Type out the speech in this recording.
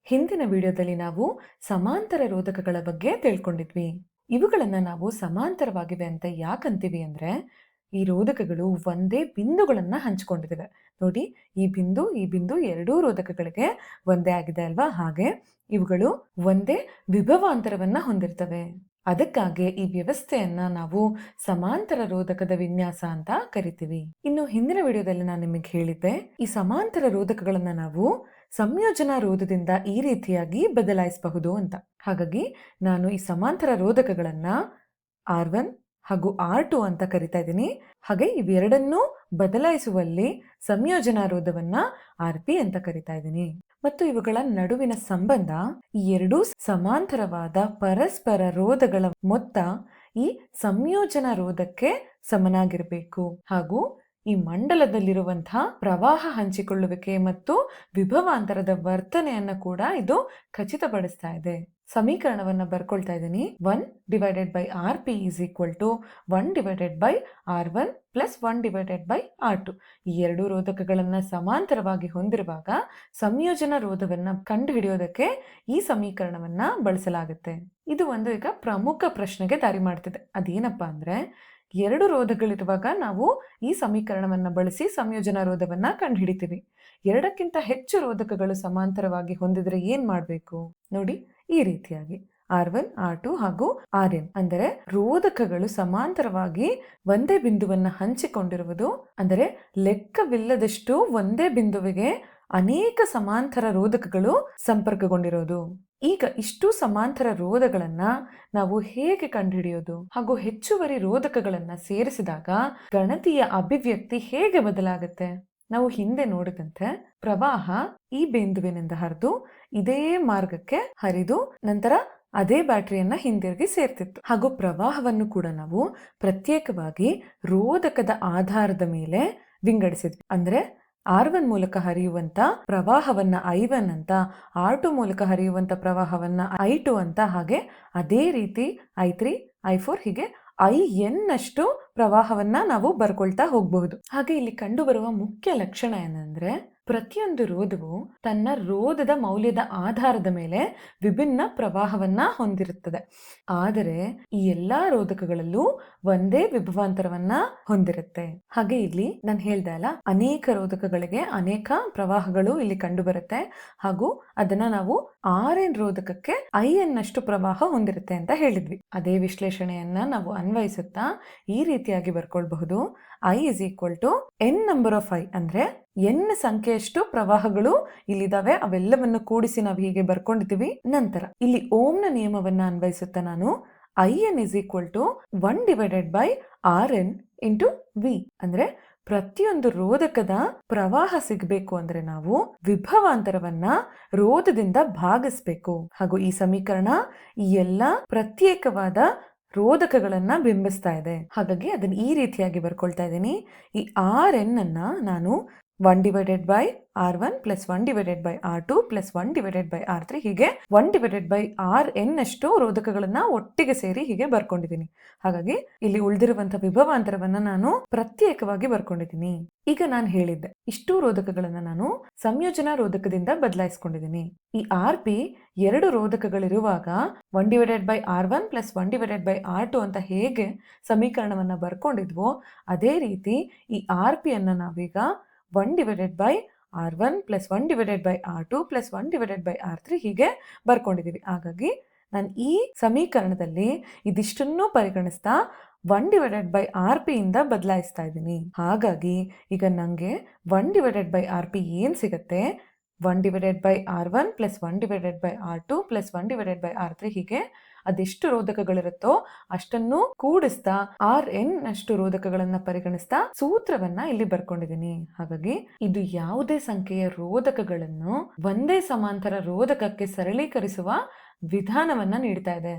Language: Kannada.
ಹಿಂದಿನ ವಿಡಿಯೋದಲ್ಲಿ ನಾವು ಸಮಾಂತರ ರೋಧಕಗಳ ಬಗ್ಗೆ ತಿಳ್ಕೊಂಡಿದ್ವಿ. ಇವುಗಳನ್ನ ನಾವು ಸಮಾಂತರವಾಗಿವೆ ಅಂತ ಯಾಕಂತೀವಿ ಅಂದ್ರೆ ಈ ರೋಧಕಗಳು ಒಂದೇ ಬಿಂದುಗಳನ್ನ ಹಂಚಿಕೊಂಡಿವೆ. ನೋಡಿ, ಈ ಬಿಂದು ಎರಡೂ ರೋಧಕಗಳಿಗೆ ಒಂದೇ ಆಗಿದೆ ಅಲ್ವಾ? ಹಾಗೆ ಇವುಗಳು ಒಂದೇ ವಿಭವಾಂತರವನ್ನ ಹೊಂದಿರ್ತವೆ. ಅದಕ್ಕಾಗಿ ಈ ವ್ಯವಸ್ಥೆಯನ್ನ ನಾವು ಸಮಾಂತರ ರೋಧಕದ ವಿನ್ಯಾಸ ಅಂತ ಕರಿತೀವಿ. ಇನ್ನು ಹಿಂದಿನ ವಿಡಿಯೋದಲ್ಲಿ ನಾನು ನಿಮಗೆ ಹೇಳಿದ್ದೆ, ಈ ಸಮಾಂತರ ರೋಧಕಗಳನ್ನ ನಾವು ಸಂಯೋಜನಾ ರೋಧದಿಂದ ಈ ರೀತಿಯಾಗಿ ಬದಲಾಯಿಸಬಹುದು ಅಂತ. ಹಾಗಾಗಿ ನಾನು ಈ ಸಮಾಂತರ ರೋಧಕಗಳನ್ನ R1 ಹಾಗೂ R2 ಅಂತ ಕರಿತಾ ಇದ್ದೀನಿ. ಹಾಗೆ ಇವೆರಡನ್ನೂ ಬದಲಾಯಿಸುವಲ್ಲಿ ಸಂಯೋಜನಾ ರೋಧವನ್ನ RP ಅಂತ ಕರಿತಾ ಇದ್ದೀನಿ. ಮತ್ತು ಇವುಗಳ ನಡುವಿನ ಸಂಬಂಧ, ಈ ಎರಡೂ ಸಮಾಂತರವಾದ ಪರಸ್ಪರ ರೋಧಗಳ ಮೊತ್ತ ಈ ಸಂಯೋಜನಾ ರೋಧಕ್ಕೆ ಸಮನಾಗಿರಬೇಕು. ಹಾಗೂ ಈ ಮಂಡಲದಲ್ಲಿರುವಂತಹ ಪ್ರವಾಹ ಹಂಚಿಕೊಳ್ಳುವಿಕೆ ಮತ್ತು ವಿಭವಾಂತರದ ವರ್ತನೆಯನ್ನ ಕೂಡ ಇದು ಖಚಿತಪಡಿಸ್ತಾ ಇದೆ. ಸಮೀಕರಣವನ್ನ ಬರ್ಕೊಳ್ತಾ ಇದ್ದೀನಿ. 1/RP is equal to 1/R1 plus 1/R2. ಈ ಎರಡು ರೋಧಕಗಳನ್ನ ಸಮಾಂತರವಾಗಿ ಹೊಂದಿರುವಾಗ ಸಂಯೋಜನಾ ರೋಧವನ್ನ ಕಂಡುಹಿಡಿಯೋದಕ್ಕೆ ಈ ಸಮೀಕರಣವನ್ನ ಬಳಸಲಾಗುತ್ತೆ. ಇದು ಒಂದು ಈಗ ಪ್ರಮುಖ ಪ್ರಶ್ನೆಗೆ ದಾರಿ ಮಾಡ್ತಿದೆ. ಅದೇನಪ್ಪಾ ಅಂದ್ರೆ, ಎರಡು ರೋಧಗಳಿರುವಾಗ ನಾವು ಈ ಸಮೀಕರಣವನ್ನ ಬಳಸಿ ಸಂಯೋಜನಾ ರೋಧವನ್ನ ಕಂಡುಹಿಡಿತೀವಿ. ಎರಡಕ್ಕಿಂತ ಹೆಚ್ಚು ರೋಧಕಗಳು ಸಮಾಂತರವಾಗಿ ಹೊಂದಿದ್ರೆ ಏನ್ ಮಾಡ್ಬೇಕು? ನೋಡಿ, ಈ ರೀತಿಯಾಗಿ R1, R2 ಹಾಗೂ Rn ಅಂದರೆ ರೋಧಕಗಳು ಸಮಾಂತರವಾಗಿ ಒಂದೇ ಬಿಂದುವನ್ನ ಹಂಚಿಕೊಂಡಿರುವುದು, ಅಂದರೆ ಲೆಕ್ಕವಿಲ್ಲದಷ್ಟು ಒಂದೇ ಬಿಂದುವಿಗೆ ಅನೇಕ ಸಮಾಂತರ ರೋಧಕಗಳು ಸಂಪರ್ಕಗೊಂಡಿರೋದು. ಈಗ ಇಷ್ಟು ಸಮಾಂತರ ರೋಧಗಳನ್ನ ನಾವು ಹೇಗೆ ಕಂಡುಹಿಡಿಯೋದು ಹಾಗೂ ಹೆಚ್ಚುವರಿ ರೋಧಕಗಳನ್ನ ಸೇರಿಸಿದಾಗ ಗಣತೀಯ ಅಭಿವ್ಯಕ್ತಿ ಹೇಗೆ ಬದಲಾಗುತ್ತೆ? ನಾವು ಹಿಂದೆ ನೋಡಿದಂತೆ ಪ್ರವಾಹ ಈ ಬಿಂದುವಿನಿಂದ ಹರಿದು ಇದೇ ಮಾರ್ಗಕ್ಕೆ ಹರಿದು ನಂತರ ಅದೇ ಬ್ಯಾಟರಿಯನ್ನ ಹಿಂದಿರುಗಿ ಸೇರ್ತಿತ್ತು. ಹಾಗೂ ಪ್ರವಾಹವನ್ನು ಕೂಡ ನಾವು ಪ್ರತ್ಯೇಕವಾಗಿ ರೋಧಕದ ಆಧಾರದ ಮೇಲೆ ವಿಂಗಡಿಸಿದ್ವಿ. ಅಂದ್ರೆ R1 ಮೂಲಕ ಹರಿಯುವಂತ ಪ್ರವಾಹವನ್ನ I1 ಅಂತ, R2 ಮೂಲಕ ಹರಿಯುವಂತ ಪ್ರವಾಹವನ್ನ I2 ಅಂತ, ಹಾಗೆ ಅದೇ ರೀತಿ I3, I4 ಹೀಗೆ IN ಅಷ್ಟು ಪ್ರವಾಹವನ್ನ ನಾವು ಬರ್ಕೊಳ್ತಾ ಹೋಗಬಹುದು. ಹಾಗೆ ಇಲ್ಲಿ ಕಂಡುಬರುವ ಮುಖ್ಯ ಲಕ್ಷಣ ಏನಂದ್ರೆ, ಪ್ರತಿಯೊಂದು ರೋಧವು ತನ್ನ ರೋಧದ ಮೌಲ್ಯದ ಆಧಾರದ ಮೇಲೆ ವಿಭಿನ್ನ ಪ್ರವಾಹವನ್ನ ಹೊಂದಿರುತ್ತದೆ. ಆದರೆ ಈ ಎಲ್ಲಾ ರೋಧಕಗಳಲ್ಲೂ ಒಂದೇ ವಿಭವಾಂತರವನ್ನ ಹೊಂದಿರುತ್ತೆ. ಹಾಗೆ ಇಲ್ಲಿ ನಾನು ಹೇಳ್ದೆ ಅಲ್ಲ, ಅನೇಕ ರೋಧಕಗಳಿಗೆ ಅನೇಕ ಪ್ರವಾಹಗಳು ಇಲ್ಲಿ ಕಂಡು ಬರುತ್ತೆ. ಹಾಗೂ ಅದನ್ನ ನಾವು Rn ರೋಧಕಕ್ಕೆ IN ಅಷ್ಟು ಪ್ರವಾಹ ಹೊಂದಿರುತ್ತೆ ಅಂತ ಹೇಳಿದ್ವಿ. ಅದೇ ವಿಶ್ಲೇಷಣೆಯನ್ನ ನಾವು ಅನ್ವಯಿಸುತ್ತಾ ಈ ರೀತಿಯಾಗಿ ಬರ್ಕೊಳ್ಬಹುದು. I is equal to n number of I, ಅಂದ್ರೆ n ಸಂಖ್ಯೆಯಷ್ಟು ಪ್ರವಾಹಗಳು ಇಲ್ಲಿದ್ದಾವೆ, ಅವೆಲ್ಲವನ್ನು ಕೂಡಿಸಿ ನಾವು ಹೀಗೆ ಬರ್ಕೊಂಡಿದ್ದೀವಿ. ನಂತರ ಇಲ್ಲಿ ಓಮ್ನ ನಿಯಮವನ್ನ ಅನ್ವಯಿಸುತ್ತಾ ನಾನು IN is equal to 1/Rn into V, ಅಂದ್ರೆ ಪ್ರತಿಯೊಂದು ರೋಧಕದ ಪ್ರವಾಹ ಸಿಗಬೇಕು ಅಂದ್ರೆ ನಾವು ವಿಭವಾಂತರವನ್ನ ರೋಧದಿಂದ ಭಾಗಿಸ್ಬೇಕು. ಹಾಗೂ ಈ ಸಮೀಕರಣ ಈ ಎಲ್ಲಾ ಪ್ರತ್ಯೇಕವಾದ ರೋಧಕಗಳನ್ನ ಬಿಂಬಿಸ್ತಾ ಇದೆ. ಹಾಗಾಗಿ ಅದನ್ನ ಈ ರೀತಿಯಾಗಿ ಬರ್ಕೊಳ್ತಾ ಇದ್ದೀನಿ. ಈ Rn ಅನ್ನ ನಾನು 1/R1 plus 1/R2 plus 1/R3 ಹೀಗೆ 1/Rn ಅಷ್ಟು ರೋಧಕಗಳನ್ನ ಒಟ್ಟಿಗೆ ಸೇರಿ ಹೀಗೆ ಬರ್ಕೊಂಡಿದ್ದೀನಿ. ಹಾಗಾಗಿ ಇಲ್ಲಿ ಉಳಿದಿರುವಂತಹ ವಿಭವಾಂತರವನ್ನ ನಾನು ಪ್ರತ್ಯೇಕವಾಗಿ ಬರ್ಕೊಂಡಿದ್ದೀನಿ. ಈಗ ನಾನು ಹೇಳಿದ್ದೆ, ಇಷ್ಟು ರೋಧಕಗಳನ್ನ ನಾನು ಸಂಯೋಜನಾ ರೋಧಕದಿಂದ ಬದಲಾಯಿಸ್ಕೊಂಡಿದ್ದೀನಿ. ಈ RP ಎರಡು ರೋಧಕಗಳಿರುವಾಗ 1/R1 plus 1/R2 ಅಂತ ಹೇಗೆ ಸಮೀಕರಣವನ್ನ ಬರ್ಕೊಂಡಿದ್ವೋ ಅದೇ ರೀತಿ ಈ RP ಅನ್ನ ನಾವೀಗ 1/R1 plus 1/R2 plus 1/R3 ಹೀಗೆ ಬರ್ಕೊಂಡಿದ್ದೀವಿ. ಹಾಗಾಗಿ ನಾನು ಈ ಸಮೀಕರಣದಲ್ಲಿ ಇದಿಷ್ಟನ್ನು ಪರಿಗಣಿಸ್ತಾ 1/RP ಇಂದ ಬದಲಾಯಿಸ್ತಾ ಇದ್ದೀನಿ. ಹಾಗಾಗಿ ಈಗ ನಂಗೆ 1/RP ಏನ್ ಸಿಗತ್ತೆ? 1/R1 plus 1/R2 plus 1/R3 ಹೀಗೆ ಅದೆಷ್ಟು ರೋಧಕಗಳಿರುತ್ತೋ ಅಷ್ಟನ್ನು ಕೂಡಿಸ್ತಾ Rn ಅಷ್ಟು ರೋಧಕಗಳನ್ನ ಪರಿಗಣಿಸ್ತಾ ಸೂತ್ರವನ್ನ ಇಲ್ಲಿ ಬರ್ಕೊಂಡಿದ್ದೀನಿ. ಹಾಗಾಗಿ ಇದು ಯಾವುದೇ ಸಂಖ್ಯೆಯ ರೋಧಕಗಳನ್ನು ಒಂದೇ ಸಮಾಂತರ ರೋಧಕಕ್ಕೆ ಸರಳೀಕರಿಸುವ ವಿಧಾನವನ್ನ ನೀಡ್ತಾ ಇದೆ.